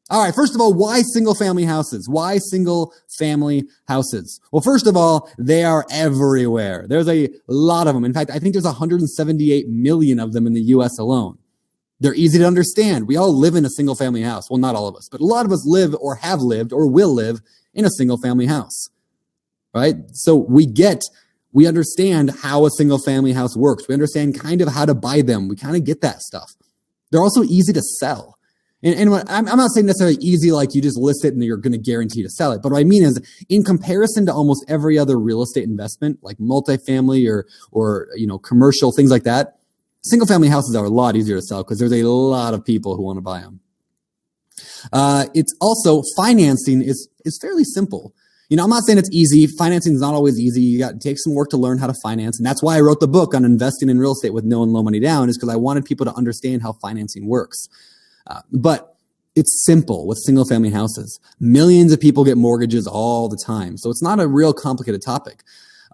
All right, first of all, why single-family houses? Why single-family houses? Well, first of all, they are everywhere. There's a lot of them. In fact, I think there's 178 million of them in the U.S. alone. They're easy to understand. We all live in a single-family house. Well, not all of us, but a lot of us live or have lived or will live in a single-family house, right? So we understand how a single-family house works. We understand kind of how to buy them. We kind of get that stuff. They're also easy to sell. And I'm not saying necessarily easy like you just list it and you're going to guarantee to sell it. But what I mean is, in comparison to almost every other real estate investment, like multifamily or commercial, things like that, single family houses are a lot easier to sell because there's a lot of people who want to buy them. It's also, financing is fairly simple. I'm not saying it's easy. Financing is not always easy. You got to take some work to learn how to finance. And that's why I wrote the book on investing in real estate with no and low money down, is because I wanted people to understand how financing works. But it's simple with single family houses. Millions of people get mortgages all the time. So it's not a real complicated topic.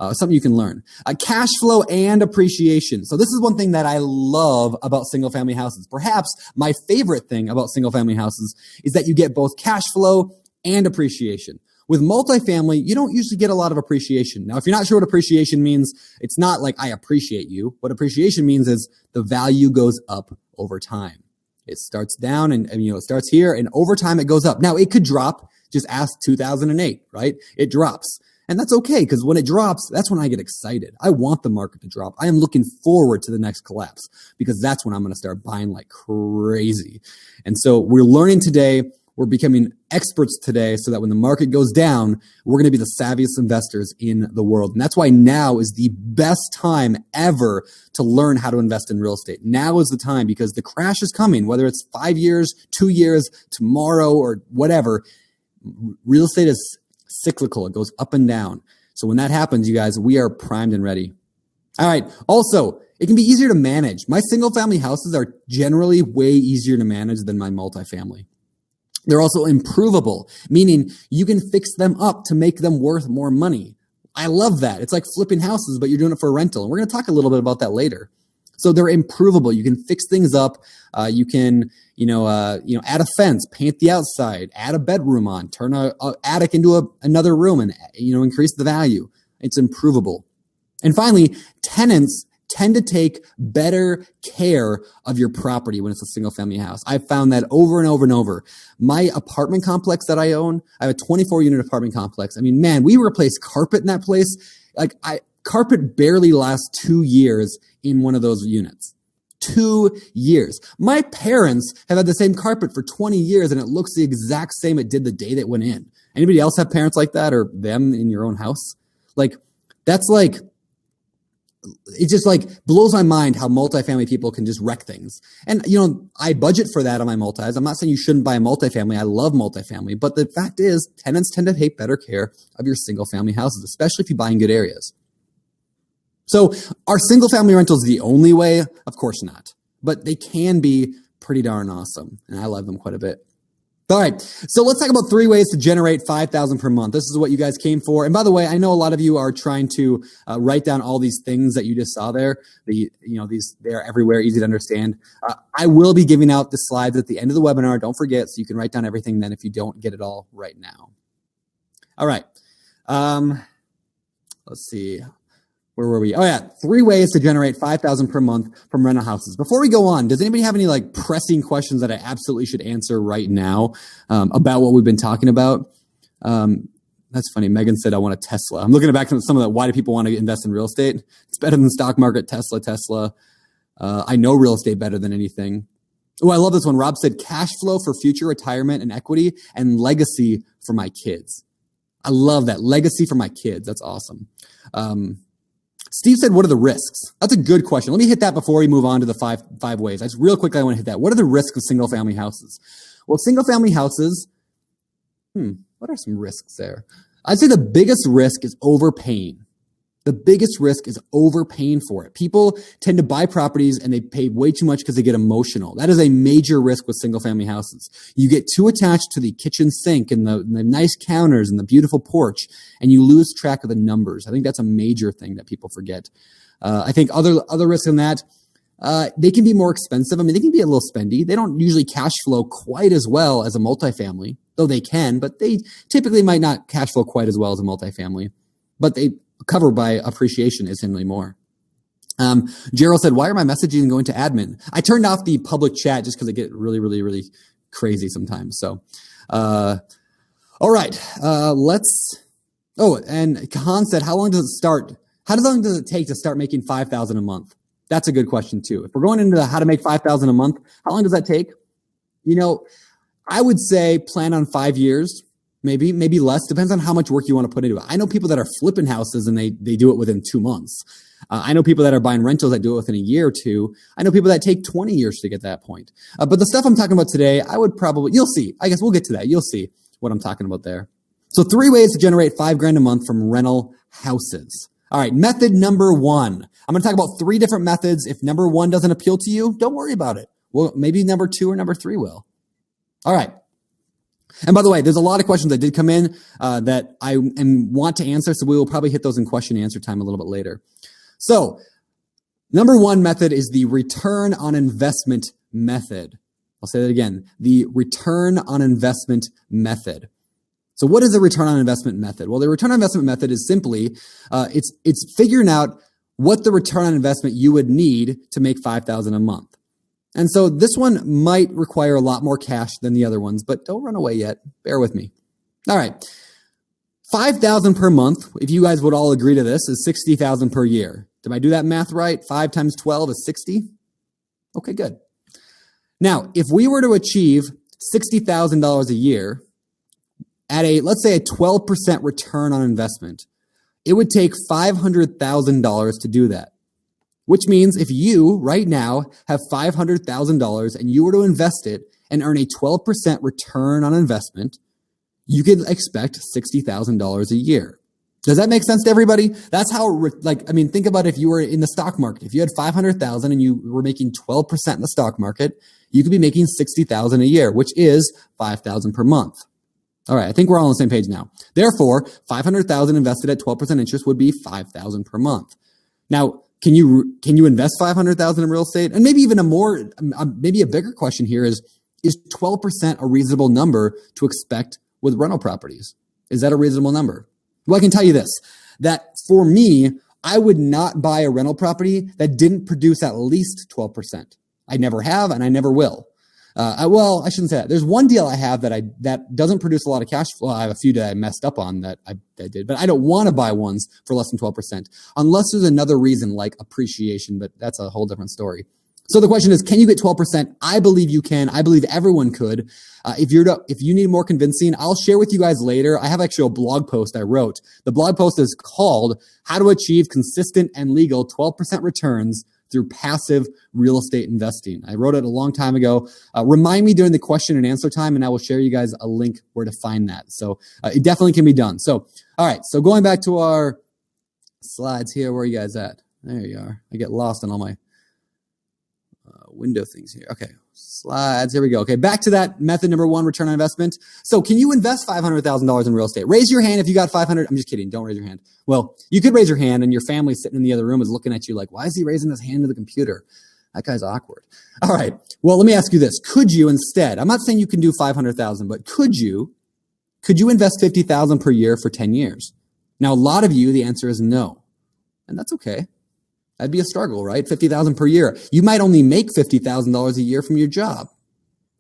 Something you can learn. Cash flow and appreciation. So this is one thing that I love about single family houses. Perhaps my favorite thing about single family houses is that you get both cash flow and appreciation. With multifamily, you don't usually get a lot of appreciation. Now, if you're not sure what appreciation means, it's not like I appreciate you. What appreciation means is the value goes up over time. It starts down and it starts here, and over time it goes up. Now, it could drop. Just ask 2008, right? It drops. And that's okay, because when it drops, that's when I get excited. I want the market to drop. I am looking forward to the next collapse, because that's when I'm going to start buying like crazy. And so we're learning today. We're becoming experts today so that when the market goes down, we're going to be the savviest investors in the world. And that's why now is the best time ever to learn how to invest in real estate. Now is the time, because the crash is coming, whether it's 5 years, 2 years, tomorrow, or whatever. Real estate is cyclical. It goes up and down. So when that happens, you guys, we are primed and ready. All right. Also, it can be easier to manage. My single family houses are generally way easier to manage than my multifamily. They're also improvable, meaning you can fix them up to make them worth more money. I love that. It's like flipping houses, but you're doing it for rental. And we're going to talk a little bit about that later. So they're improvable. You can fix things up. You can, add a fence, paint the outside, add a bedroom on, turn a attic into another room, and increase the value. It's improvable. And finally, tenants tend to take better care of your property when it's a single family house. I've found that over and over and over. My apartment complex that I own, I have a 24 unit apartment complex. I mean, man, we replaced carpet in that place. Carpet barely lasts 2 years in one of those units. 2 years. My parents have had the same carpet for 20 years and it looks the exact same it did the day that it went in. Anybody else have parents like that, or them in your own house? It just blows my mind how multifamily people can just wreck things. And, I budget for that on my multis. I'm not saying you shouldn't buy a multifamily. I love multifamily. But the fact is, tenants tend to take better care of your single family houses, especially if you buy in good areas. So are single family rentals the only way? Of course not. But they can be pretty darn awesome. And I love them quite a bit. All right, so let's talk about 3 ways to generate $5,000 per month. This is what you guys came for. And by the way, I know a lot of you are trying to write down all these things that you just saw there. They're everywhere, easy to understand. I will be giving out the slides at the end of the webinar. Don't forget, so you can write down everything then if you don't get it all right now. All right, let's see. Where were we? Oh yeah, 3 ways to generate $5,000 per month from rental houses. Before we go on, does anybody have any pressing questions that I absolutely should answer right now about what we've been talking about? That's funny. Megan said, I want a Tesla. I'm looking back at some of that. Why do people want to invest in real estate? It's better than the stock market. Tesla. I know real estate better than anything. Oh, I love this one. Rob said, cash flow for future retirement and equity, and legacy for my kids. I love that. Legacy for my kids. That's awesome. Steve said, what are the risks? That's a good question. Let me hit that before we move on to the five ways. I just real quickly, I want to hit that. What are the risks of single family houses? Well, single family houses, what are some risks there? I'd say the biggest risk is overpaying. The biggest risk is overpaying for it. People tend to buy properties and they pay way too much because they get emotional. That is a major risk with single family houses. You get too attached to the kitchen sink and the nice counters and the beautiful porch, and you lose track of the numbers. I think that's a major thing that people forget. I think other risks in that, They can be more expensive. I mean, they can be a little spendy. They don't usually cash flow quite as well as a multifamily, though they can, but they typically might not cash flow quite as well as a multifamily, but they cover by appreciation instantly more. Gerald said, why are my messages going to admin? I turned off the public chat just because it get really, really, really crazy sometimes. So, all right, and Khan said, how long does it take to start making $5,000 a month? That's a good question too. If we're going into how to make $5,000 a month, how long does that take? I would say plan on 5 years, maybe less. Depends on how much work you want to put into it. I know people that are flipping houses and they do it within 2 months. I know people that are buying rentals that do it within a year or two. I know people that take 20 years to get to that point. But the stuff I'm talking about today, you'll see. I guess we'll get to that. You'll see what I'm talking about there. So 3 ways to generate $5,000 a month from rental houses. All right. Method number 1. I'm going to talk about 3 different methods. If number 1 doesn't appeal to you, don't worry about it. Well, maybe number 2 or number 3 will. All right. And by the way, there's a lot of questions that did come in that I want to answer. So we will probably hit those in question and answer time a little bit later. So number 1 method is the return on investment method. I'll say that again, the return on investment method. So what is the return on investment method? Well, the return on investment method is simply, it's figuring out what the return on investment you would need to make $5,000 a month. And so this one might require a lot more cash than the other ones, but don't run away yet. Bear with me. All right. $5,000 per month, if you guys would all agree to this, is $60,000 per year. Did I do that math right? 5 times 12 is 60? Okay, good. Now, if we were to achieve $60,000 a year at let's say a 12% return on investment, it would take $500,000 to do that. Which means if you right now have $500,000 and you were to invest it and earn a 12% return on investment, you could expect $60,000 a year. Does that make sense to everybody? That's how, think about if you were in the stock market. If you had $500,000 and you were making 12% in the stock market, you could be making $60,000 a year, which is $5,000 per month. All right, I think we're all on the same page now. Therefore, $500,000 invested at 12% interest would be $5,000 per month. Now, can you invest $500,000 in real estate? And maybe even maybe a bigger question here is 12% a reasonable number to expect with rental properties? Is that a reasonable number? Well, I can tell you this, that for me, I would not buy a rental property that didn't produce at least 12%. I never have, and I never will. I shouldn't say that. There's one deal I have that doesn't produce a lot of cash flow. I have a few that I messed up on that I did, but I don't want to buy ones for less than 12% unless there's another reason like appreciation, but that's a whole different story. So the question is, can you get 12%? I believe you can. I believe everyone could. If you need more convincing, I'll share with you guys later. I have actually a blog post I wrote. The blog post is called How to Achieve Consistent and Legal 12% Returns Through Passive Real Estate Investing. I wrote it a long time ago. Remind me during the question and answer time, and I will share you guys a link where to find that. So it definitely can be done. So, all right. So going back to our slides here, where are you guys at? There you are. I get lost in all my window things here. Okay. Slides. Here we go. Okay. Back to that method number 1, return on investment. So can you invest $500,000 in real estate? Raise your hand if you got 500. I'm just kidding. Don't raise your hand. Well, you could raise your hand and your family sitting in the other room is looking at you like, why is he raising his hand to the computer? That guy's awkward. All right. Well, let me ask you this. Could you instead, I'm not saying you can do 500,000, but could you invest 50,000 per year for 10 years? Now, a lot of you, the answer is no. And that's okay. That'd be a struggle, right? 50,000 per year. You might only make $50,000 a year from your job.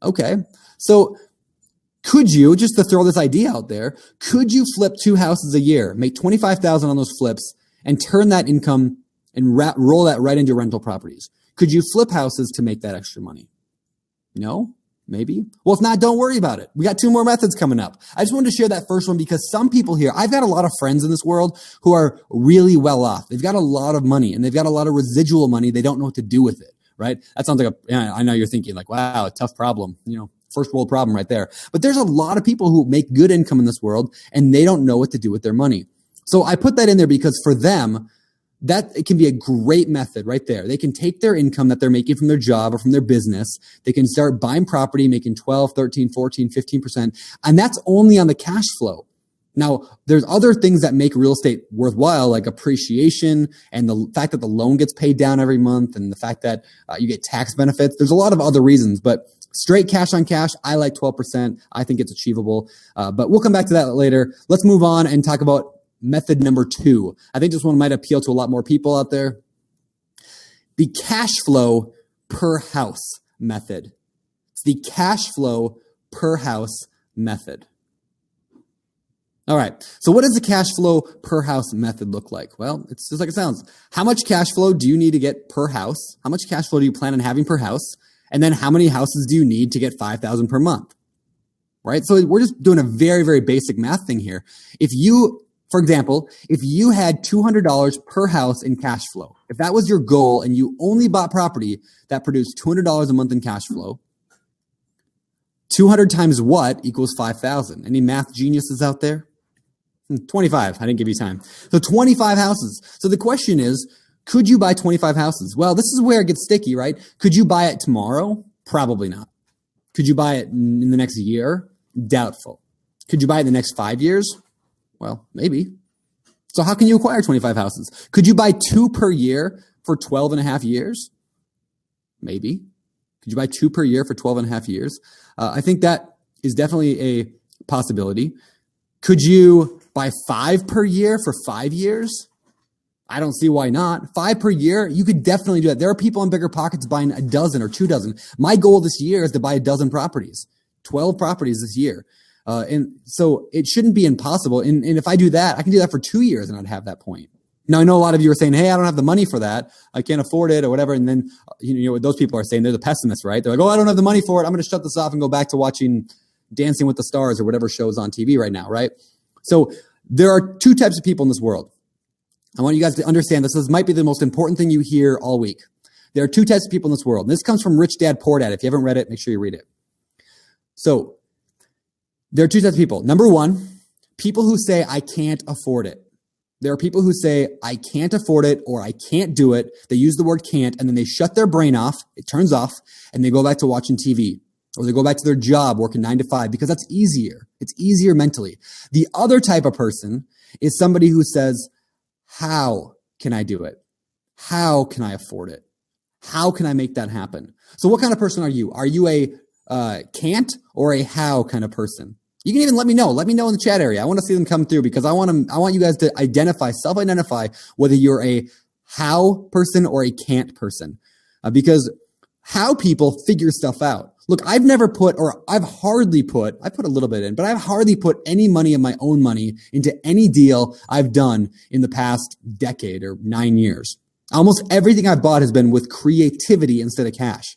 Okay. So could you, just to throw this idea out there, could you flip 2 houses a year, make 25,000 on those flips and turn that income and roll that right into rental properties? Could you flip houses to make that extra money? No? Maybe? Well, if not, don't worry about it. We got 2 more methods coming up. I just wanted to share that first one because some people here, I've got a lot of friends in this world who are really well off. They've got a lot of money and they've got a lot of residual money. They don't know what to do with it, right? That sounds like I know you're thinking like, wow, a tough problem, first world problem right there. But there's a lot of people who make good income in this world and they don't know what to do with their money. So I put that in there because for them, that it can be a great method right there. They can take their income that they're making from their job or from their business. They can start buying property, making 12, 13, 14, 15%. And that's only on the cash flow. Now, there's other things that make real estate worthwhile, like appreciation and the fact that the loan gets paid down every month and the fact that you get tax benefits. There's a lot of other reasons, but straight cash on cash, I like 12%. I think it's achievable, but we'll come back to that later. Let's move on and talk about method number 2. I think this one might appeal to a lot more people out there. The cash flow per house method. It's the cash flow per house method. All right. So what does the cash flow per house method look like? Well, it's just like it sounds. How much cash flow do you need to get per house? How much cash flow do you plan on having per house? And then how many houses do you need to get $5,000 per month? Right? So we're just doing a very, very basic math thing here. If you, for example, if you had $200 per house in cash flow, if that was your goal and you only bought property that produced $200 a month in cash flow, 200 times what equals 5,000? Any math geniuses out there? 25. I didn't give you time. So 25 houses. So the question is, could you buy 25 houses? Well, this is where it gets sticky, right? Could you buy it tomorrow? Probably not. Could you buy it in the next year? Doubtful. Could you buy it in the next 5 years? Well, maybe. So how can you acquire 25 houses? Could you buy 2 per year for 12 and a half years? Maybe. Could you buy 2 per year for 12 and a half years? I think that is definitely a possibility. Could you buy 5 per year for 5 years? I don't see why not. 5 per year, you could definitely do that. There are people in bigger pockets buying a dozen or 2 dozen. My goal this year is to buy a dozen properties, 12 properties this year. And so it shouldn't be impossible. And if I do that, I can do that for 2 years and I'd have that point. Now, I know a lot of you are saying, hey, I don't have the money for that. I can't afford it or whatever. And then, you know what those people are saying? They're the pessimists, right? They're like, oh, I don't have the money for it. I'm going to shut this off and go back to watching Dancing with the Stars or whatever show's on TV right now, right? So there are 2 types of people in this world. I want you guys to understand this. This might be the most important thing you hear all week. There are 2 types of people in this world. And this comes from Rich Dad, Poor Dad. If you haven't read it, make sure you read it. So there are 2 types of people. Number 1, people who say, I can't afford it. There are people who say, I can't afford it or I can't do it. They use the word can't and then they shut their brain off. It turns off and they go back to watching TV or they go back to their job working 9 to 5 because that's easier. It's easier mentally. The other type of person is somebody who says, how can I do it? How can I afford it? How can I make that happen? So what kind of person are you? Are you a can't or a how kind of person? You can even let me know. Let me know in the chat area. I want to see them come through because I want you guys to self-identify whether you're a how person or a can't person. Because how people figure stuff out. Look, I put a little bit in, but I've hardly put any money of my own money into any deal I've done in the past decade or 9 years. Almost everything I've bought has been with creativity instead of cash.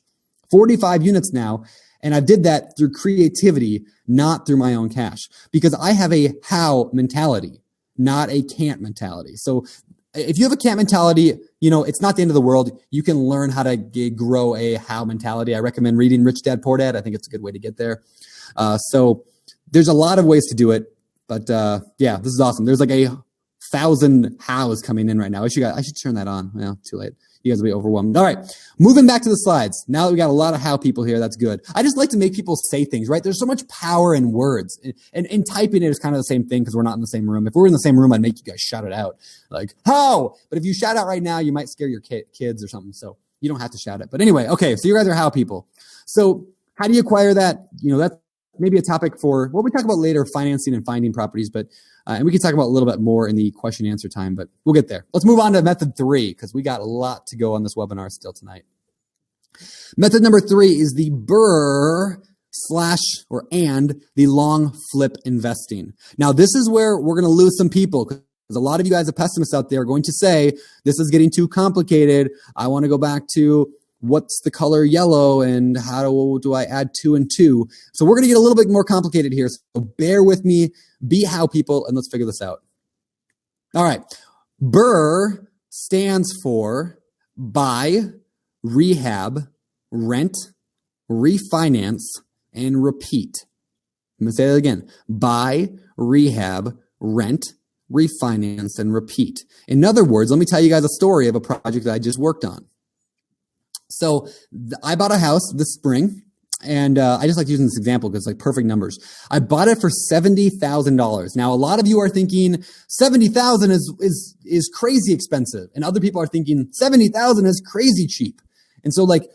45 units now. And I did that through creativity, not through my own cash, because I have a how mentality, not a can't mentality. So if you have a can't mentality, you know, it's not the end of the world. You can learn how to grow a how mentality. I recommend reading Rich Dad, Poor Dad. I think it's a good way to get there. So there's a lot of ways to do it, but yeah, this is awesome. There's like 1,000 hows coming in right now. I should turn that on. Well, too late. You guys will be overwhelmed. All right. Moving back to the slides. Now that we got a lot of how people here, that's good. I just like to make people say things, right? There's so much power in words. And typing it is kind of the same thing because we're not in the same room. If we were in the same room, I'd make you guys shout it out. Like, how? But if you shout out right now, you might scare your kids or something. So you don't have to shout it. But anyway, okay. So you guys are how people. So how do you acquire that? You know, that's maybe a topic for what we talk about later, financing and finding properties. But and we can talk about a little bit more in the question and answer time, but we'll get there. Let's move on to method 3 because we got a lot to go on this webinar still tonight. Method number 3 is the BRRRR / the long flip investing. Now, this is where we're going to lose some people because a lot of you guys, the pessimists out there, are going to say, this is getting too complicated. I want to go back to what's the color yellow and how do I add 2 and 2? So we're going to get a little bit more complicated here. So bear with me, be how people, and let's figure this out. All right. BRRRR stands for buy, rehab, rent, refinance, and repeat. I'm going to say that again. Buy, rehab, rent, refinance, and repeat. In other words, let me tell you guys a story of a project that I just worked on. So I bought a house this spring And I just like using this example because it's like perfect numbers. I bought it for $70,000. Now, a lot of you are thinking 70,000 is crazy expensive. And other people are thinking 70,000 is crazy cheap. And so like,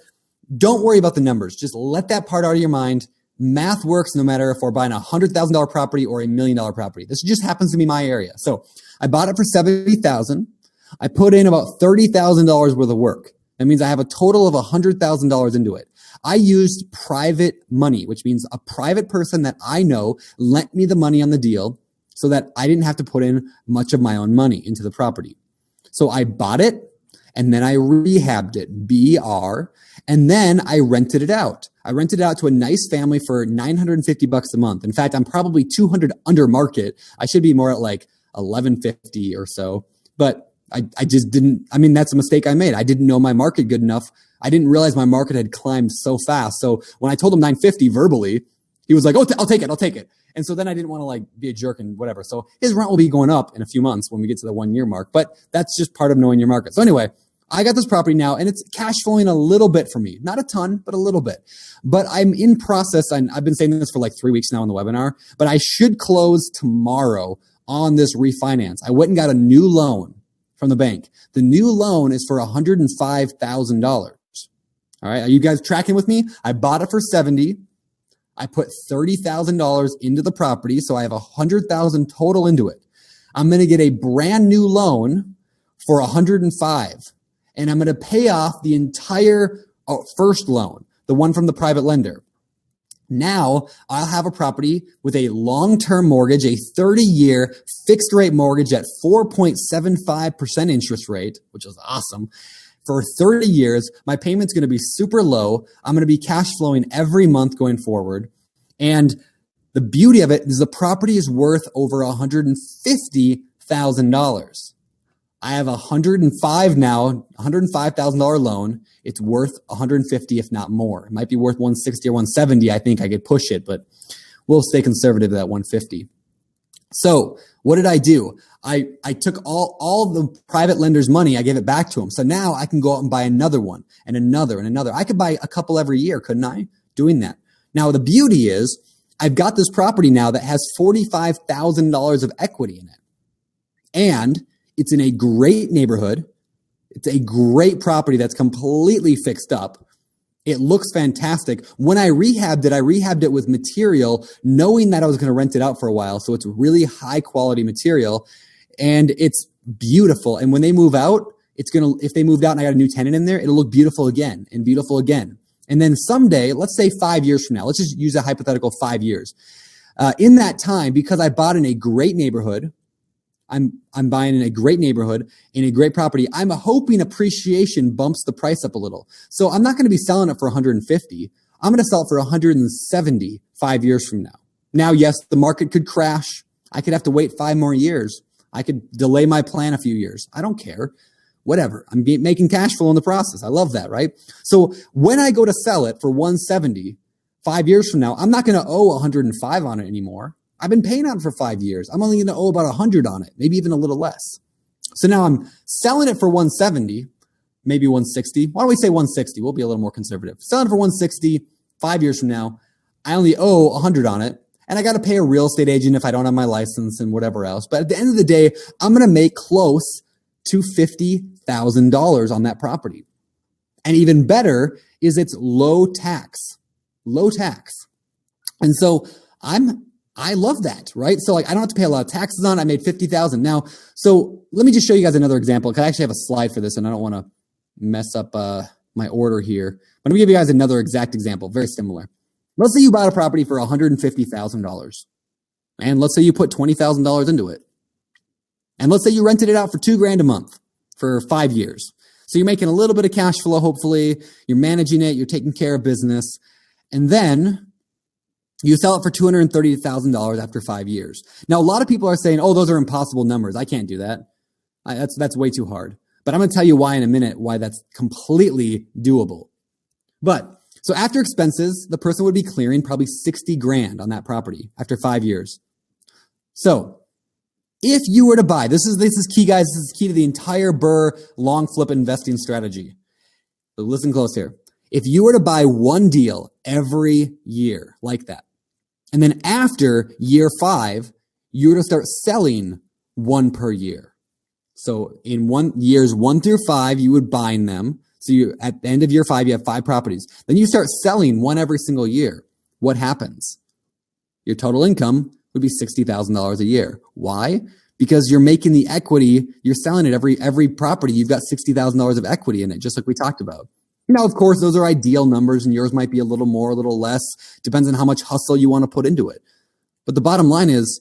don't worry about the numbers. Just let that part out of your mind. Math works no matter if we're buying a $100,000 property or $1 million property. This just happens to be my area. So I bought it for $70,000. I put in about $30,000 worth of work. That means I have a total of $100,000 into it. I used private money, which means a private person that I know lent me the money on the deal so that I didn't have to put in much of my own money into the property. So I bought it and then I rehabbed it, BR, and then I rented it out. I rented it out to a nice family for $950 a month. In fact, I'm probably 200 under market. I should be more at like 1150 or so, but I just didn't, I mean, that's a mistake I made. I didn't know my market good enough. I didn't realize my market had climbed so fast. So when I told him 950 verbally, he was like, oh, I'll take it. And so then I didn't want to like be a jerk and whatever. So his rent will be going up in a few months when we get to the 1 year mark, but that's just part of knowing your market. So anyway, I got this property now and it's cash flowing a little bit for me. Not a ton, but a little bit. But I'm in process. I've been saying this for like 3 weeks now on the webinar, but I should close tomorrow on this refinance. I went and got a new loan from the bank. The new loan is for $105,000. All right. Are you guys tracking with me? I bought it for 70. I put $30,000 into the property. So I have $100,000 total into it. I'm going to get a brand new loan for 105. And I'm going to pay off the entire first loan, the one from the private lender. Now I'll have a property with a long-term mortgage, a 30-year fixed rate mortgage at 4.75% interest rate, which is awesome. For 30 years, my payment's going to be super low. I'm going to be cash flowing every month going forward. And the beauty of it is the property is worth over $150,000. I have $105,000 loan. It's worth 150, if not more. It might be worth 160 or 170. I think I could push it, but we'll stay conservative at 150. So what did I do? I took all the private lenders' money. I gave it back to them. So now I can go out and buy another one and another and another. I could buy a couple every year, couldn't I? Doing that. Now the beauty is I've got this property now that has $45,000 of equity in it. And it's in a great neighborhood. It's a great property that's completely fixed up. It looks fantastic. When I rehabbed it with material, knowing that I was going to rent it out for a while. So it's really high quality material and it's beautiful. And when they move out, if they moved out and I got a new tenant in there, it'll look beautiful again and beautiful again. And then someday, let's say 5 years from now, let's just use a hypothetical 5 years. In that time, because I bought in a great neighborhood, I'm buying in a great neighborhood, in a great property. I'm hoping appreciation bumps the price up a little. So I'm not going to be selling it for 150. I'm going to sell it for 170 5 years from now. Now, yes, the market could crash. I could have to wait 5 more years. I could delay my plan a few years. I don't care. Whatever. I'm making cash flow in the process. I love that, right? So when I go to sell it for 170 5 years from now, I'm not going to owe 105 on it anymore. I've been paying on it for 5 years. I'm only going to owe about 100 on it, maybe even a little less. So now I'm selling it for 170, maybe 160. Why don't we say 160? We'll be a little more conservative. Selling it for 160 5 years from now, I only owe 100 on it. And I got to pay a real estate agent if I don't have my license and whatever else. But at the end of the day, I'm going to make close to $50,000 on that property. And even better is it's low tax. And so I love that, right? So like I don't have to pay a lot of taxes on it. I made 50,000 now. So let me just show you guys another example because I actually have a slide for this and I don't want to mess up my order here. But let me give you guys another exact example, very similar. Let's say you bought a property for $150,000 and let's say you put $20,000 into it. And let's say you rented it out for $2,000 a month for 5 years. So you're making a little bit of cash flow, hopefully. You're managing it. You're taking care of business. And then you sell it for $230,000 after 5 years. Now, a lot of people are saying, oh, those are impossible numbers. I can't do that. That's way too hard. But I'm going to tell you why in a minute, why that's completely doable. But so after expenses, the person would be clearing probably $60,000 on that property after 5 years. So if you were to buy, this is key, guys. This is key to the entire BRRRR long flip investing strategy. So listen close here. If you were to buy one deal every year like that, and then after year 5, you were to start selling one per year. So in years 1 through 5, you would bind them. So at the end of year 5, you have 5 properties. Then you start selling one every single year. What happens? Your total income would be $60,000 a year. Why? Because you're making the equity, you're selling it every property. You've got $60,000 of equity in it, just like we talked about. Now, of course, those are ideal numbers, and yours might be a little more, a little less. Depends on how much hustle you want to put into it. But the bottom line is,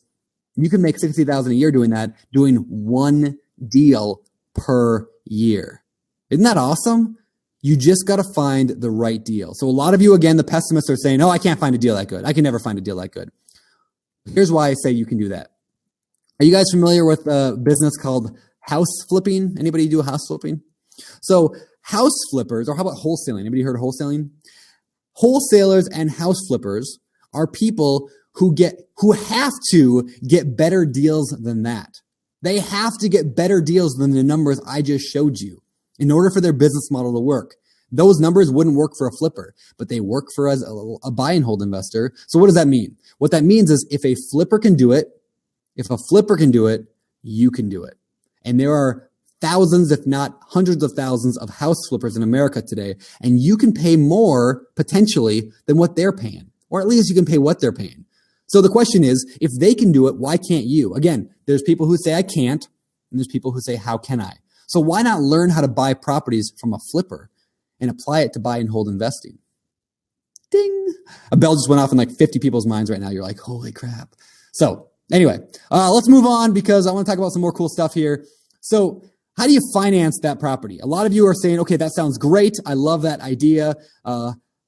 you can make $60,000 a year doing that, doing one deal per year. Isn't that awesome? You just got to find the right deal. So a lot of you, again, the pessimists are saying, oh, I can't find a deal that good. I can never find a deal that good. Here's why I say you can do that. Are you guys familiar with a business called house flipping? Anybody do house flipping? So house flippers, or how about wholesaling? Anybody heard of wholesaling? Wholesalers and house flippers are people who have to get better deals than that. They have to get better deals than the numbers I just showed you in order for their business model to work. Those numbers wouldn't work for a flipper, but they work for as a buy and hold investor. So what does that mean? What that means is if a flipper can do it, you can do it. And there are thousands, if not hundreds of thousands of house flippers in America today. And you can pay more potentially than what they're paying, or at least you can pay what they're paying. So the question is, if they can do it, why can't you? Again, there's people who say I can't, and there's people who say, how can I? So why not learn how to buy properties from a flipper and apply it to buy and hold investing? Ding. A bell just went off in like 50 people's minds right now. You're like, holy crap. So anyway, let's move on because I want to talk about some more cool stuff here. So how do you finance that property? A lot of you are saying, okay, that sounds great. I love that idea.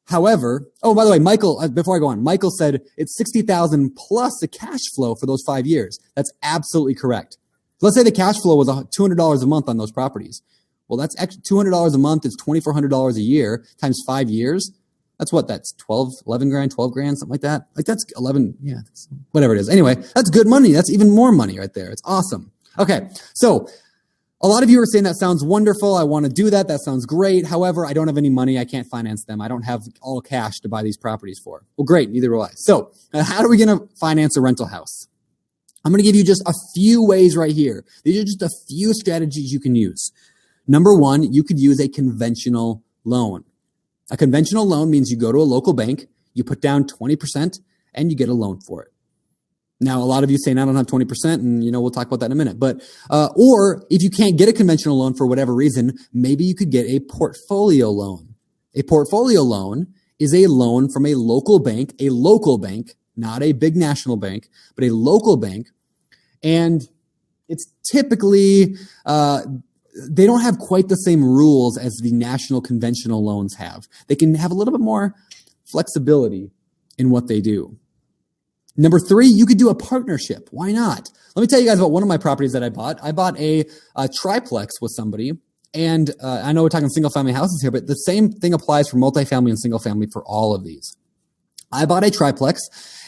However, oh, by the way, Michael, before I go on, Michael said it's $60,000 plus the cash flow for those 5 years. That's absolutely correct. Let's say the cash flow was $200 a month on those properties. Well, that's $200 a month is $2,400 a year times 5 years. That's what? That's 11 grand, 12 grand, something like that. Like that's 11, yeah, whatever it is. Anyway, that's good money. That's even more money right there. It's awesome. Okay, so a lot of you are saying that sounds wonderful. I want to do that. That sounds great. However, I don't have any money. I can't finance them. I don't have all cash to buy these properties for. Well, great. Neither will I. So how are we going to finance a rental house? I'm going to give you just a few ways right here. These are just a few strategies you can use. Number one, you could use a conventional loan. A conventional loan means you go to a local bank, you put down 20%, and you get a loan for it. Now, a lot of you saying, I don't have 20%, and we'll talk about that in a minute. But, or if you can't get a conventional loan for whatever reason, maybe you could get a portfolio loan. A portfolio loan is a loan from a local bank, not a big national bank, but a local bank. And it's typically, they don't have quite the same rules as the national conventional loans have. They can have a little bit more flexibility in what they do. Number three, you could do a partnership. Why not? Let me tell you guys about one of my properties that I bought. I bought a triplex with somebody. And I know we're talking single family houses here, but the same thing applies for multifamily and single family for all of these. I bought a triplex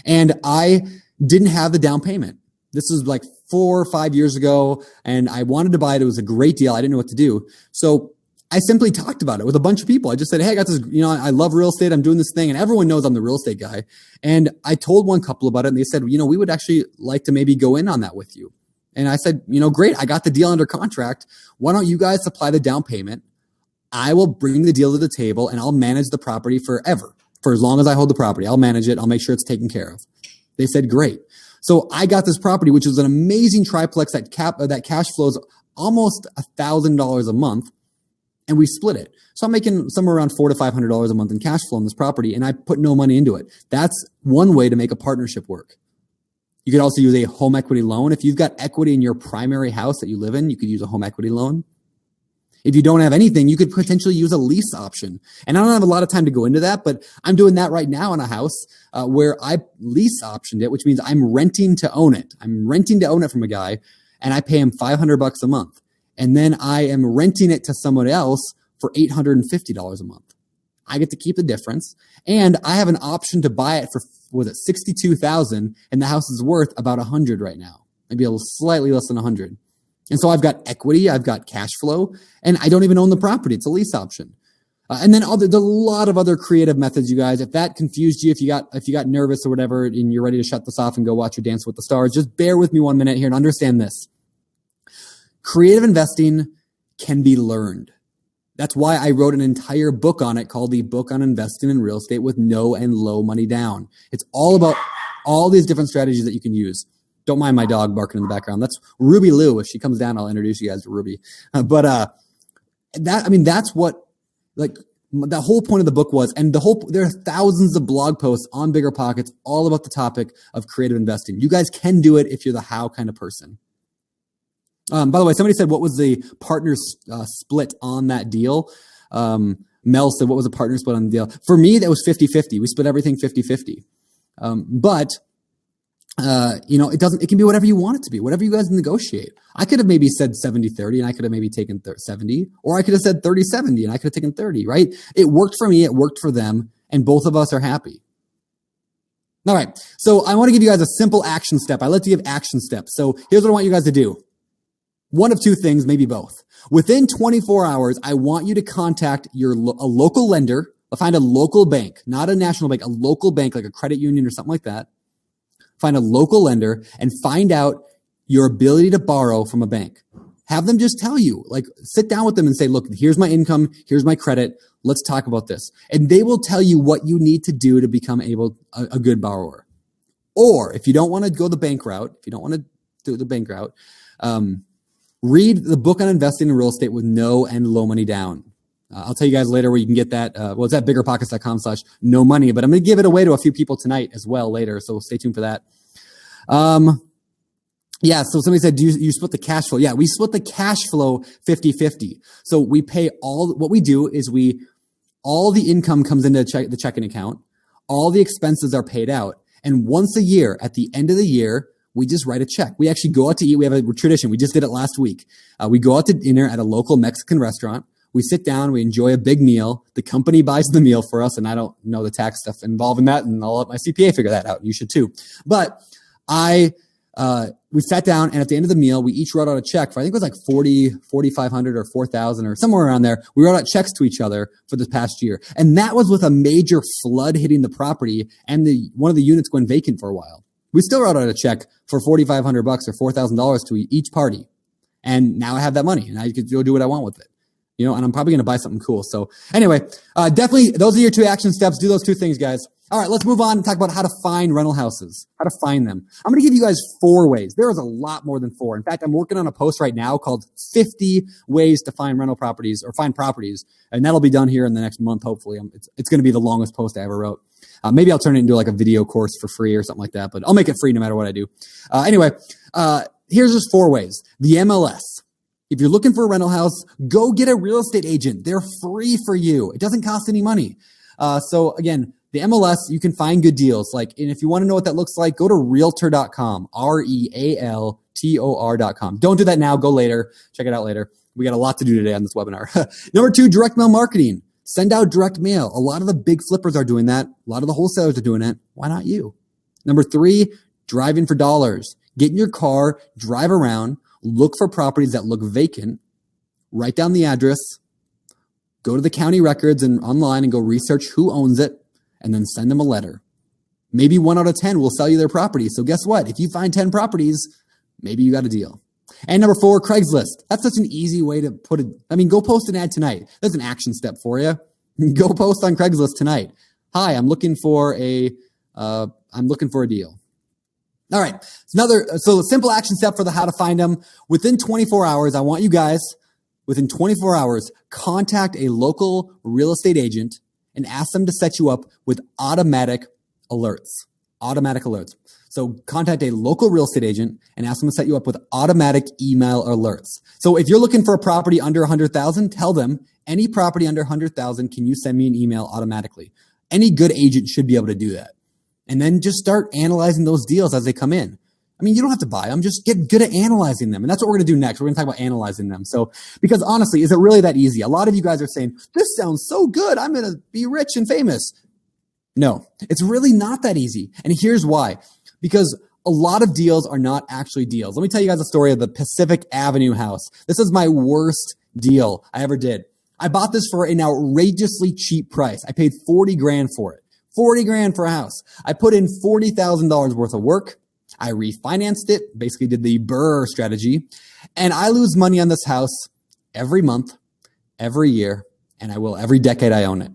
and I didn't have the down payment. This was like 4 or 5 years ago, and I wanted to buy it. It was a great deal. I didn't know what to do. So I simply talked about it with a bunch of people. I just said, hey, I got this, I love real estate. I'm doing this thing. And everyone knows I'm the real estate guy. And I told one couple about it, and they said, we would actually like to maybe go in on that with you. And I said, great. I got the deal under contract. Why don't you guys supply the down payment? I will bring the deal to the table, and I'll manage the property forever. For as long as I hold the property, I'll manage it. I'll make sure it's taken care of. They said, great. So I got this property, which was an amazing triplex that cash flows almost $1,000 a month, and we split it. So I'm making somewhere around $400 to $500 a month in cash flow on this property, and I put no money into it. That's one way to make a partnership work. You could also use a home equity loan. If you've got equity in your primary house that you live in, you could use a home equity loan. If you don't have anything, you could potentially use a lease option. And I don't have a lot of time to go into that, but I'm doing that right now in a house where I lease optioned it, which means I'm renting to own it. I'm renting to own it from a guy, and I pay him $500 a month. And then I am renting it to someone else for $850 a month. I get to keep the difference, and I have an option to buy it for, $62,000, and the house is worth about $100 right now, maybe a little slightly less than $100. And so I've got equity, I've got cash flow, and I don't even own the property. It's a lease option. And then there's a lot of other creative methods, you guys. If that confused you, if you got nervous or whatever, and you're ready to shut this off and go watch your Dance with the Stars, just bear with me 1 minute here and understand this. Creative investing can be learned. That's why I wrote an entire book on it called The Book on Investing in Real Estate with No and Low Money Down. It's all about all these different strategies that you can use. Don't mind my dog barking in the background. That's Ruby Lou. If she comes down, I'll introduce you guys to Ruby. That's what, like, the whole point of the book was, and there are thousands of blog posts on BiggerPockets all about the topic of creative investing. You guys can do it if you're the how kind of person. By the way, somebody said, what was the partners split on that deal? Mel said, what was the partner split on the deal? For me, that was 50-50. We split everything 50-50. It can be whatever you want it to be, whatever you guys negotiate. I could have maybe said 70-30 and I could have maybe taken 70, or I could have said 30-70 and I could have taken 30, right? It worked for me. It worked for them. And both of us are happy. All right. So I want to give you guys a simple action step. I like to give action steps. So here's what I want you guys to do. One of two things, maybe both. Within 24 hours, I want you to contact a local lender. Find a local bank, not a national bank, a local bank like a credit union or something like that. Find a local lender and find out your ability to borrow from a bank. Have them just tell you, like, sit down with them and say, look, here's my income, here's my credit, let's talk about this. And they will tell you what you need to do to become a good borrower. Or if you don't want to go the bank route, read the book on investing in real estate with no and low money down. I'll tell you guys later where you can get that. It's at biggerpockets.com/no money, but I'm going to give it away to a few people tonight as well later. So stay tuned for that. So somebody said, do you split the cash flow? Yeah, we split the cash flow 50-50. So we pay what we do is all the income comes into the checking account. All the expenses are paid out. And once a year, at the end of the year, we just write a check. We actually go out to eat. We have a tradition. We just did it last week. We go out to dinner at a local Mexican restaurant. We sit down, we enjoy a big meal. The company buys the meal for us, and I don't know the tax stuff involved in that, and I'll let my CPA figure that out. You should too. But we sat down, and at the end of the meal, we each wrote out a check for, I think it was like $4,500 or $4,000 or somewhere around there. We wrote out checks to each other for this past year. And that was with a major flood hitting the property and one of the units going vacant for a while. We still wrote out a check for $4,500 or $4,000 to each party. And now I have that money, and I could go do what I want with it. And I'm probably going to buy something cool. So anyway, definitely those are your two action steps. Do those two things, guys. All right, let's move on and talk about how to find rental houses, how to find them. I'm going to give you guys 4 ways. There is a lot more than 4. In fact, I'm working on a post right now called 50 ways to find rental properties or find properties. And that'll be done here in the next month, hopefully. It's going to be the longest post I ever wrote. Maybe I'll turn it into like a video course for free or something like that, but I'll make it free no matter what I do. Here's just 4 ways. The MLS. If you're looking for a rental house, go get a real estate agent. They're free for you. It doesn't cost any money. So again, the MLS, you can find good deals. And if you want to know what that looks like, go to realtor.com, REALTOR.com. Don't do that now. Go later. Check it out later. We got a lot to do today on this webinar. Number 2, direct mail marketing. Send out direct mail. A lot of the big flippers are doing that. A lot of the wholesalers are doing it. Why not you? Number 3, driving for dollars. Get in your car, drive around, look for properties that look vacant, write down the address, go to the county records and online and go research who owns it, and then send them a letter. Maybe 1 out of 10 will sell you their property. So guess what? If you find 10 properties, maybe you got a deal. And number 4, Craigslist. That's such an easy way to put it. Go post an ad tonight. That's an action step for you. Go post on Craigslist tonight. Hi, I'm looking for a deal. All right. So the simple action step for how to find them. Within 24 hours, I want you guys, within 24 hours, contact a local real estate agent and ask them to set you up with automatic alerts. So contact a local real estate agent and ask them to set you up with automatic email alerts. So if you're looking for a property under 100,000, tell them any property under 100,000, can you send me an email automatically? Any good agent should be able to do that. And then just start analyzing those deals as they come in. You don't have to buy them. Just get good at analyzing them. And that's what we're going to do next. We're going to talk about analyzing them. So, because honestly, is it really that easy? A lot of you guys are saying, this sounds so good. I'm going to be rich and famous. No, it's really not that easy. And here's why. Because a lot of deals are not actually deals. Let me tell you guys a story of the Pacific Avenue house. This is my worst deal I ever did. I bought this for an outrageously cheap price. I paid 40 grand for it. 40 grand for a house. I put in $40,000 worth of work. I refinanced it, basically did the BRRRR strategy, and I lose money on this house every month, every year, and I will every decade I own it.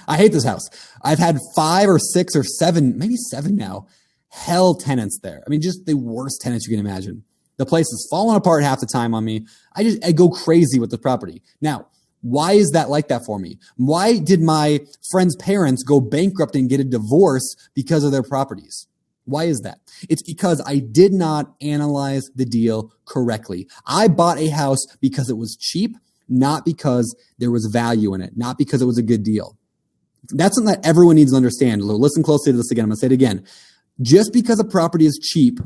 I hate this house. I've had 5 or 6 or 7, maybe 7 now, hell tenants there. I mean, just the worst tenants you can imagine. The place is falling apart half the time on me. I go crazy with the property. Now, why is that like that for me? Why did my friend's parents go bankrupt and get a divorce because of their properties? Why is that? It's because I did not analyze the deal correctly. I bought a house because it was cheap, not because there was value in it, not because it was a good deal. That's something that everyone needs to understand. Listen closely to this again. I'm going to say it again. Just because a property is cheap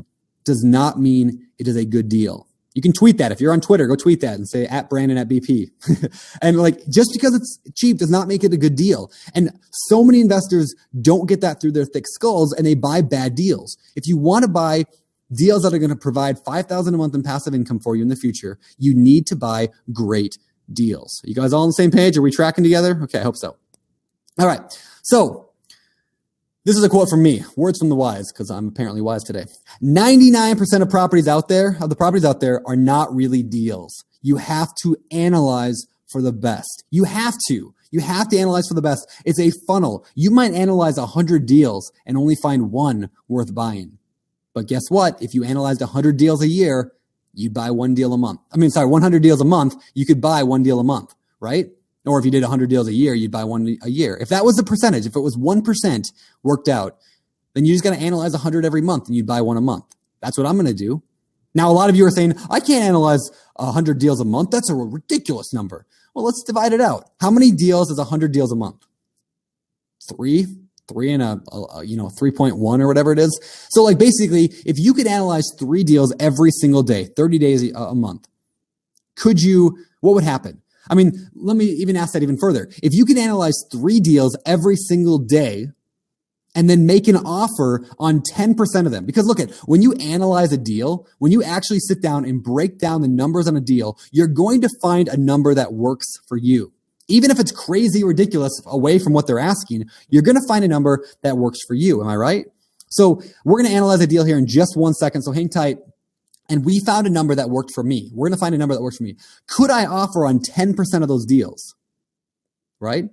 does not mean it is a good deal. You can tweet that. If you're on Twitter, go tweet that and say @Brandon@BP. And just because it's cheap does not make it a good deal. And so many investors don't get that through their thick skulls and they buy bad deals. If you want to buy deals that are going to provide $5,000 a month in passive income for you in the future, you need to buy great deals. You guys all on the same page? Are we tracking together? Okay, I hope so. All right. So this is a quote from me, words from the wise, because I'm apparently wise today. 99% of the properties out there are not really deals. You have to analyze for the best. You have to analyze for the best. It's a funnel. You might analyze 100 deals and only find one worth buying. But guess what? If you analyzed 100 deals a year, you'd buy 1 deal a month. 100 deals a month, you could buy 1 deal a month, right? Or if you did 100 deals a year, you'd buy 1 a year. If that was the percentage, if it was 1% worked out, then you just got to analyze 100 every month and you'd buy 1 a month. That's what I'm going to do. Now, a lot of you are saying, I can't analyze 100 deals a month. That's a ridiculous number. Well, let's divide it out. How many deals is 100 deals a month? 3 and a 3.1 or whatever it is. So basically, if you could analyze 3 deals every single day, 30 days a month, what would happen? Let me even ask that even further. If you can analyze 3 deals every single day and then make an offer on 10% of them, because when you analyze a deal, when you actually sit down and break down the numbers on a deal, you're going to find a number that works for you. Even if it's crazy ridiculous away from what they're asking, you're going to find a number that works for you. Am I right? So we're going to analyze a deal here in just 1 second. So hang tight. And we found a number that worked for me. We're going to find a number that works for me. Could I offer on 10% of those deals? Right?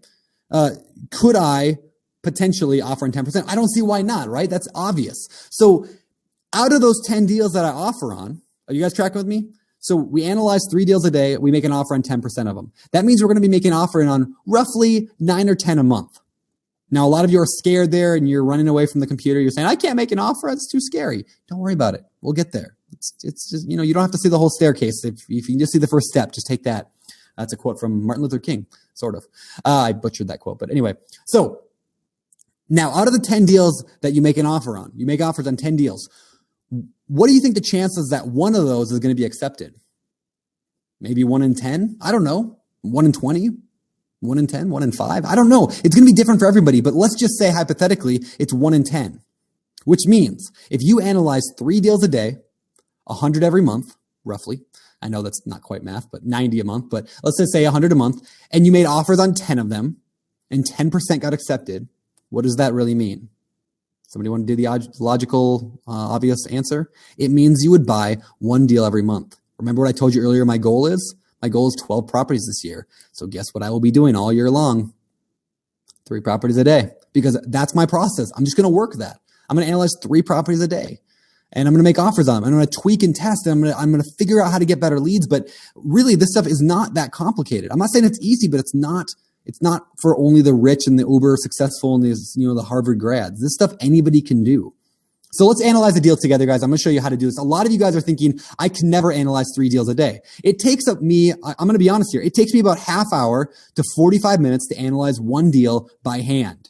Could I potentially offer on 10%? I don't see why not, right? That's obvious. So out of those 10 deals that I offer on, are you guys tracking with me? So we analyze 3 deals a day. We make an offer on 10% of them. That means we're going to be making an offer on roughly 9 or 10 a month. Now, a lot of you are scared there and you're running away from the computer. You're saying, I can't make an offer. It's too scary. Don't worry about it. We'll get there. It's just, you don't have to see the whole staircase. If you can just see the first step, just take that. That's a quote from Martin Luther King, sort of. I butchered that quote, but anyway. So now out of the 10 deals that you make an offer on, you make offers on 10 deals. What do you think the chances that one of those is going to be accepted? Maybe 1 in 10? I don't know. 1 in 20? 1 in 10? 1 in 5? I don't know. It's going to be different for everybody, but let's just say hypothetically it's 1 in 10, which means if you analyze 3 deals a day, 100 every month, roughly. I know that's not quite math, but 90 a month, but let's just say 100 a month, and you made offers on 10 of them, and 10% got accepted. What does that really mean? Somebody want to do the logical, obvious answer? It means you would buy 1 deal every month. Remember what I told you earlier my goal is? My goal is 12 properties this year. So guess what I will be doing all year long? 3 properties a day, because that's my process. I'm just going to work that. I'm going to analyze 3 properties a day. And I'm going to make offers on them. I'm going to tweak and test. And I'm going to figure out how to get better leads. But really, this stuff is not that complicated. I'm not saying it's easy, but it's not for only the rich and the uber successful and the Harvard grads. This stuff anybody can do. So let's analyze the deal together, guys. I'm going to show you how to do this. A lot of you guys are thinking, I can never analyze 3 deals a day. It takes I'm going to be honest here. It takes me about half hour to 45 minutes to analyze 1 deal by hand.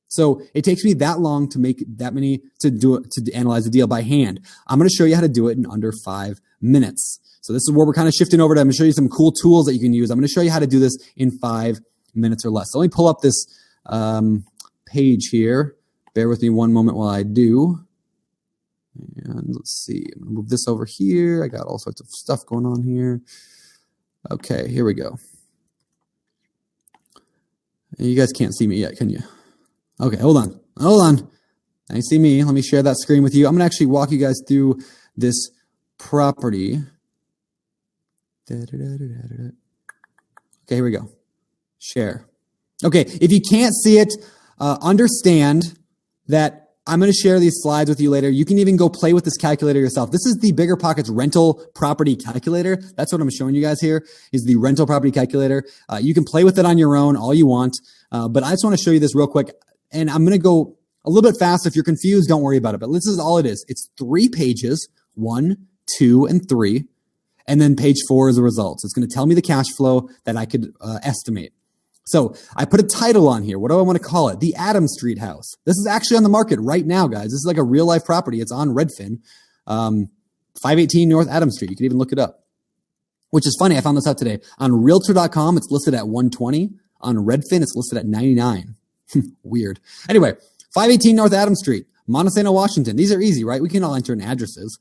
So it takes me that long to make that many to analyze a deal by hand. I'm going to show you how to do it in under 5 minutes. So this is where we're kind of shifting over to. I'm going to show you some cool tools that you can use. I'm going to show you how to do this in 5 minutes or less. So let me pull up this page here. Bear with me one moment while I do. And let's see. I'm going to move this over here. I got all sorts of stuff going on here. Okay, here we go. You guys can't see me yet, can you? Okay, hold on. Now you see me. Let me share that screen with you. I'm going to actually walk you guys through this property. Okay, here we go. Share. Okay, if you can't see it, understand that I'm going to share these slides with you later. You can even go play with this calculator yourself. This is the BiggerPockets rental property calculator. That's what I'm showing you guys here is the rental property calculator. You can play with it on your own all you want, but I just want to show you this real quick. And I'm going to go a little bit fast. If you're confused, don't worry about it. But this is all it is. It's 3 pages, 1, 2, and 3. And then page 4 is the results. It's going to tell me the cash flow that I could estimate. So I put a title on here. What do I want to call it? The Adam Street House. This is actually on the market right now, guys. This is like a real life property. It's on Redfin, 518 North Adam Street. You can even look it up, which is funny. I found this out today. On Realtor.com, it's listed at 120. On Redfin, it's listed at 99. Weird. Anyway, 518 North Adam Street, Montesano, Washington. These are easy, right? We can all enter in addresses.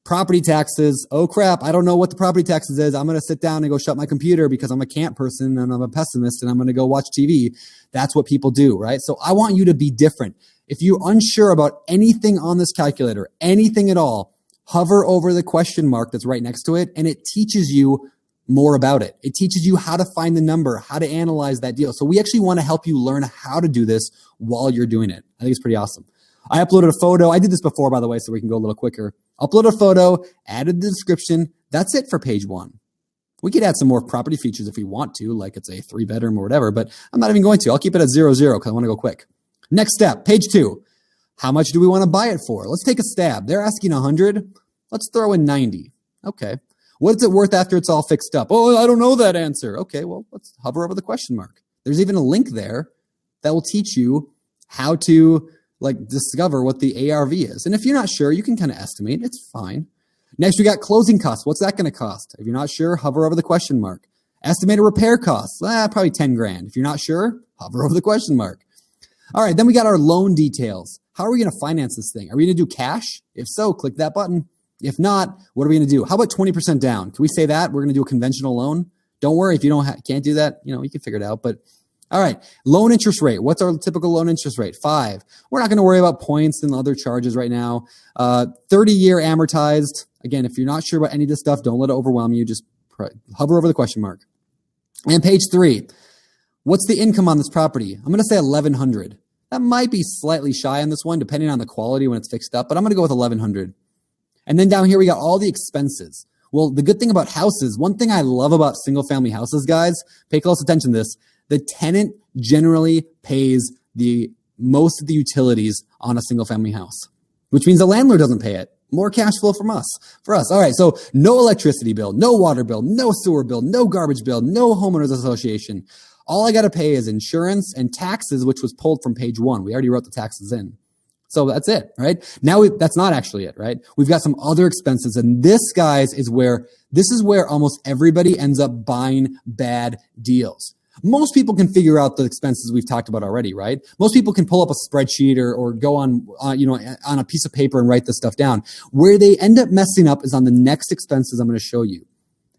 Property taxes. Oh crap. I don't know what the property taxes is. I'm going to sit down and go shut my computer because I'm a camp person and I'm a pessimist and I'm going to go watch TV. That's what people do, right? So I want you to be different. If you're unsure about anything on this calculator, anything at all, hover over the question mark that's right next to it and it teaches you more about it. It teaches you how to find the number, how to analyze that deal. So we actually want to help you learn how to do this while you're doing it. I think it's pretty awesome. I uploaded a photo. I did this before, by the way, so we can go a little quicker. Upload a photo, added the description. That's it for page 1. We could add some more property features if we want to, like it's a 3-bedroom or whatever, but I'm not even going to. I'll keep it at 0, because I want to go quick. Next step, page 2. How much do we want to buy it for? Let's take a stab. They're asking 100. Let's throw in 90. Okay. What's it worth after it's all fixed up? Oh, I don't know that answer. Okay, well, let's hover over the question mark. There's even a link there that will teach you how to discover what the ARV is. And if you're not sure, you can kind of estimate. It's fine. Next, we got closing costs. What's that going to cost? If you're not sure, hover over the question mark. Estimated repair costs. Probably 10 grand. If you're not sure, hover over the question mark. All right, then we got our loan details. How are we going to finance this thing? Are we going to do cash? If so, click that button. If not, what are we going to do? How about 20% down? Can we say that? We're going to do a conventional loan. Don't worry if you can't do that. You can figure it out. But all right, loan interest rate. What's our typical loan interest rate? 5. We're not going to worry about points and other charges right now. 30-year amortized. Again, if you're not sure about any of this stuff, don't let it overwhelm you. Just hover over the question mark. And page 3. What's the income on this property? I'm going to say $1,100. That might be slightly shy on this one, depending on the quality when it's fixed up, but I'm going to go with $1,100. And then down here, we got all the expenses. Well, the good thing about houses, one thing I love about single-family houses, guys, pay close attention to this. The tenant generally pays the most of the utilities on a single-family house, which means the landlord doesn't pay it. More cash flow for us. All right, so no electricity bill, no water bill, no sewer bill, no garbage bill, no homeowners association. All I got to pay is insurance and taxes, which was pulled from page 1. We already wrote the taxes in. So that's it, right? Now that's not actually it, right? We've got some other expenses. And this, guys, is where almost everybody ends up buying bad deals. Most people can figure out the expenses we've talked about already, right? Most people can pull up a spreadsheet or go on a piece of paper and write this stuff down. Where they end up messing up is on the next expenses I'm going to show you.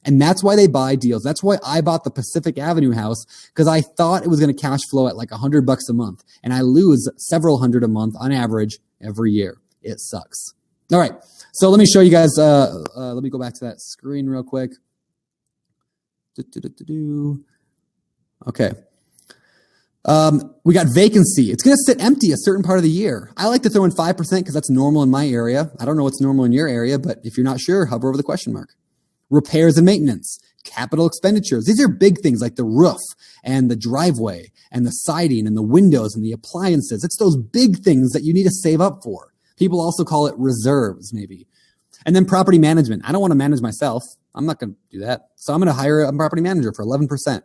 And that's why they buy deals. That's why I bought the Pacific Avenue house, because I thought it was going to cash flow at like $100 a month. And I lose several hundred a month on average every year. It sucks. All right. So let me show you guys. Let me go back to that screen real quick. Okay. We got vacancy. It's going to sit empty a certain part of the year. I like to throw in 5% because that's normal in my area. I don't know what's normal in your area, but if you're not sure, hover over the question mark. Repairs and maintenance, capital expenditures. These are big things like the roof and the driveway and the siding and the windows and the appliances. It's those big things that you need to save up for. People also call it reserves, maybe. And then property management. I don't want to manage myself. I'm not going to do that. So I'm going to hire a property manager for 11%.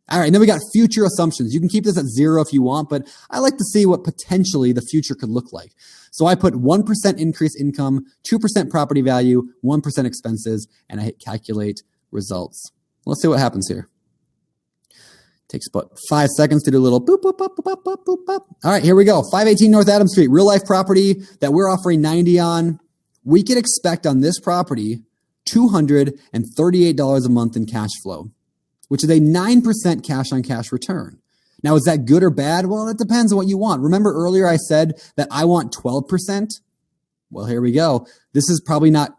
All right. And then we got future assumptions. You can keep this at 0 if you want, but I like to see what potentially the future could look like. So I put 1% increase income, 2% property value, 1% expenses, and I hit calculate results. Let's see what happens here. Takes about 5 seconds to do a little boop, boop, boop, boop, boop, boop, boop. All right, here we go. 518 North Adam Street, real life property that we're offering 90 on. We could expect on this property $238 a month in cash flow, which is a 9% cash on cash return. Now, is that good or bad? Well, it depends on what you want. Remember earlier I said that I want 12%? Well, here we go. This is probably not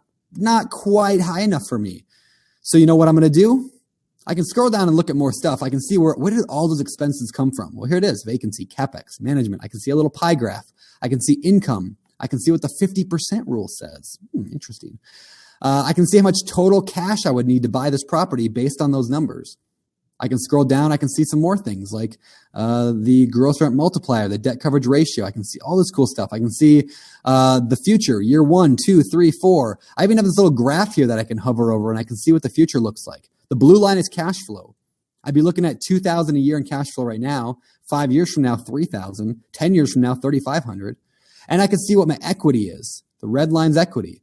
quite high enough for me. So you know what I'm going to do? I can scroll down and look at more stuff. I can see where did all those expenses come from? Well, here it is. Vacancy, CapEx, management. I can see a little pie graph. I can see income. I can see what the 50% rule says. Interesting. I can see how much total cash I would need to buy this property based on those numbers. I can scroll down. I can see some more things like the gross rent multiplier, the debt coverage ratio. I can see all this cool stuff. I can see the future, year 1, 2, 3, 4. I even have this little graph here that I can hover over, and I can see what the future looks like. The blue line is cash flow. I'd be looking at $2,000 a year in cash flow right now. 5 years from now, $3,000. 10 years from now, $3,500. And I can see what my equity is. The red line's equity.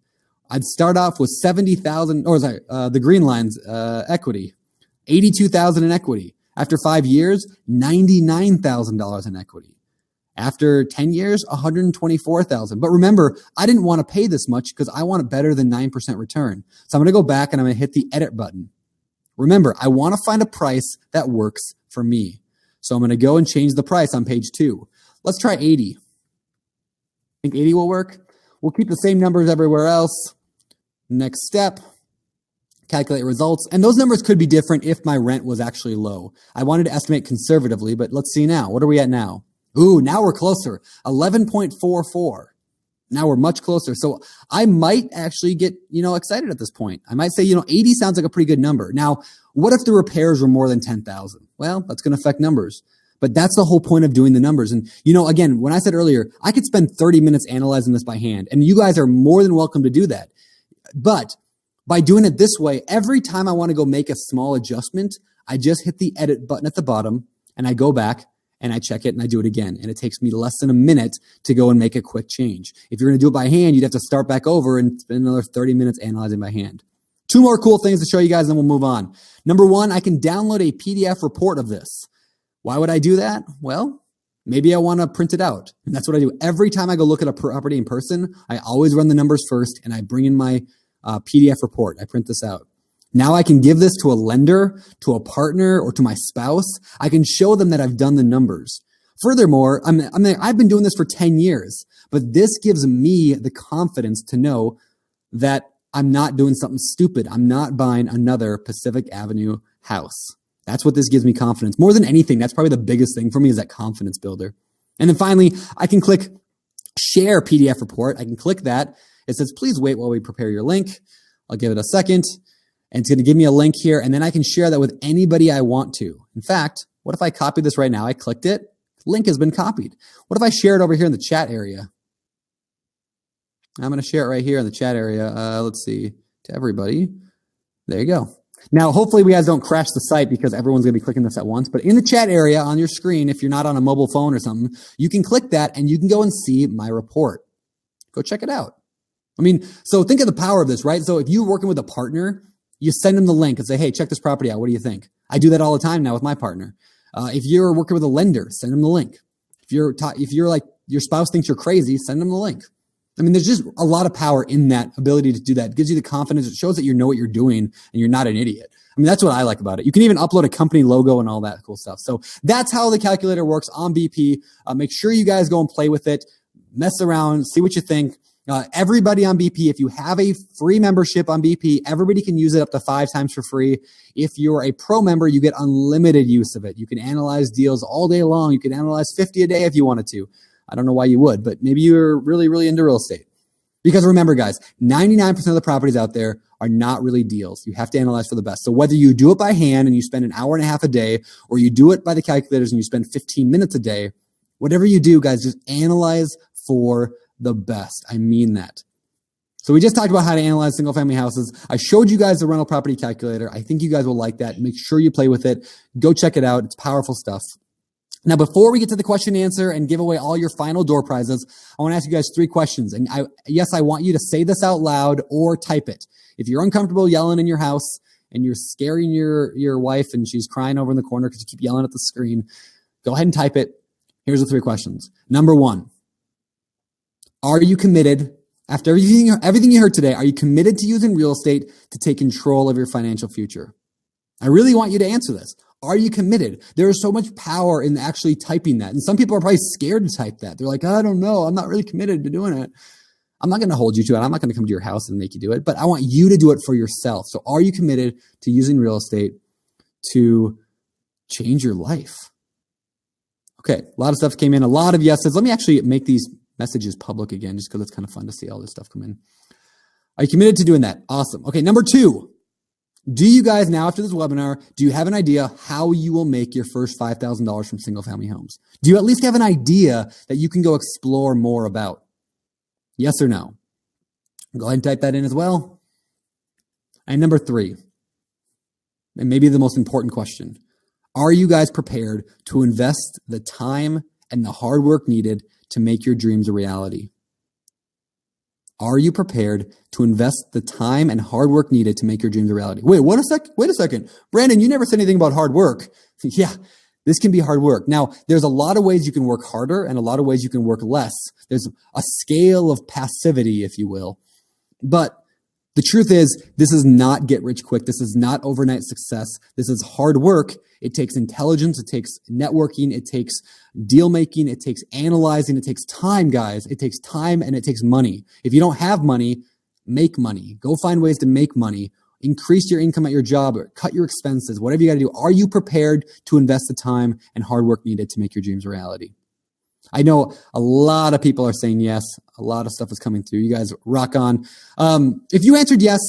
I'd start off with $70,000, or sorry, the green line's equity. $82,000 in equity. After 5 years, $99,000 in equity. After 10 years, $124,000. But remember, I didn't want to pay this much because I want it better than 9% return. So I'm going to go back and I'm going to hit the edit button. Remember, I want to find a price that works for me. So I'm going to go and change the price on page 2. Let's try 80. Think 80 will work? We'll keep the same numbers everywhere else. Next step. Calculate results. And those numbers could be different if my rent was actually low. I wanted to estimate conservatively, but let's see now. What are we at now? Ooh, now we're closer. 11.44. Now we're much closer. So I might actually get, excited at this point. I might say, 80 sounds like a pretty good number. Now, what if the repairs were more than 10,000? Well, that's going to affect numbers. But that's the whole point of doing the numbers. And, again, when I said earlier, I could spend 30 minutes analyzing this by hand, and you guys are more than welcome to do that. But by doing it this way, every time I want to go make a small adjustment, I just hit the edit button at the bottom and I go back and I check it and I do it again. And it takes me less than a minute to go and make a quick change. If you're going to do it by hand, you'd have to start back over and spend another 30 minutes analyzing by hand. 2 more cool things to show you guys, and then we'll move on. Number 1, I can download a PDF report of this. Why would I do that? Well, maybe I want to print it out. And that's what I do. Every time I go look at a property in person, I always run the numbers first and I bring in my PDF report. I print this out. Now I can give this to a lender, to a partner, or to my spouse. I can show them that I've done the numbers. Furthermore, I've been doing this for 10 years, but this gives me the confidence to know that I'm not doing something stupid. I'm not buying another Pacific Avenue house. That's what this gives me confidence. More than anything, that's probably the biggest thing for me, is that confidence builder. And then finally, I can click share PDF report. I can click that. It says, please wait while we prepare your link. I'll give it a second. And it's going to give me a link here. And then I can share that with anybody I want to. In fact, what if I copy this right now? I clicked it. Link has been copied. What if I share it over here in the chat area? I'm going to share it right here in the chat area. Let's see, to everybody. There you go. Now, hopefully we guys don't crash the site because everyone's going to be clicking this at once. But in the chat area on your screen, if you're not on a mobile phone or something, you can click that and you can go and see my report. Go check it out. So think of the power of this, right? So if you're working with a partner, you send them the link and say, hey, check this property out. What do you think? I do that all the time now with my partner. If you're working with a lender, send them the link. If you're like your spouse thinks you're crazy, send them the link. There's just a lot of power in that ability to do that. It gives you the confidence. It shows that you know what you're doing and you're not an idiot. That's what I like about it. You can even upload a company logo and all that cool stuff. So that's how the calculator works on BP. Make sure you guys go and play with it, mess around, see what you think. Everybody on BP, if you have a free membership on BP, everybody can use it up to 5 times for free. If you're a pro member, you get unlimited use of it. You can analyze deals all day long. You can analyze 50 a day if you wanted to. I don't know why you would, but maybe you're really, really into real estate. Because remember, guys, 99% of the properties out there are not really deals. You have to analyze for the best. So whether you do it by hand and you spend an hour and a half a day, or you do it by the calculators and you spend 15 minutes a day, whatever you do, guys, just analyze for the best. I mean that. So we just talked about how to analyze single family houses. I showed you guys the rental property calculator. I think you guys will like that. Make sure you play with it. Go check it out. It's powerful stuff. Now, before we get to the question and answer and give away all your final door prizes, I want to ask you guys 3 questions. And I want you to say this out loud or type it. If you're uncomfortable yelling in your house and you're scaring your wife and she's crying over in the corner because you keep yelling at the screen, go ahead and type it. Here's the 3 questions. Number 1, are you committed, after everything you heard today, are you committed to using real estate to take control of your financial future? I really want you to answer this. Are you committed? There is so much power in actually typing that. And some people are probably scared to type that. They're like, I don't know. I'm not really committed to doing it. I'm not going to hold you to it. I'm not going to come to your house and make you do it, but I want you to do it for yourself. So are you committed to using real estate to change your life? Okay, a lot of stuff came in, a lot of yeses. Let me actually make these messages public again, just because it's kind of fun to see all this stuff come in. Are you committed to doing that? Awesome. Okay, number 2. Do you guys now, after this webinar, do you have an idea how you will make your first $5,000 from single family homes? Do you at least have an idea that you can go explore more about? Yes or no? Go ahead and type that in as well. And number 3, and maybe the most important question, are you guys prepared to invest the time and the hard work needed to make your dreams a reality? Are you prepared to invest the time and hard work needed to make your dreams a reality? Wait a second. Brandon, you never said anything about hard work. Yeah, this can be hard work. Now, there's a lot of ways you can work harder and a lot of ways you can work less. There's a scale of passivity, if you will. But the truth is, this is not get rich quick. This is not overnight success. This is hard work. It takes intelligence. It takes networking. It takes deal making. It takes analyzing. It takes time, guys. It takes time and it takes money. If you don't have money, make money. Go find ways to make money. Increase your income at your job or cut your expenses, whatever you got to do. Are you prepared to invest the time and hard work needed to make your dreams a reality? I know a lot of people are saying yes. A lot of stuff is coming through. You guys rock on. If you answered yes,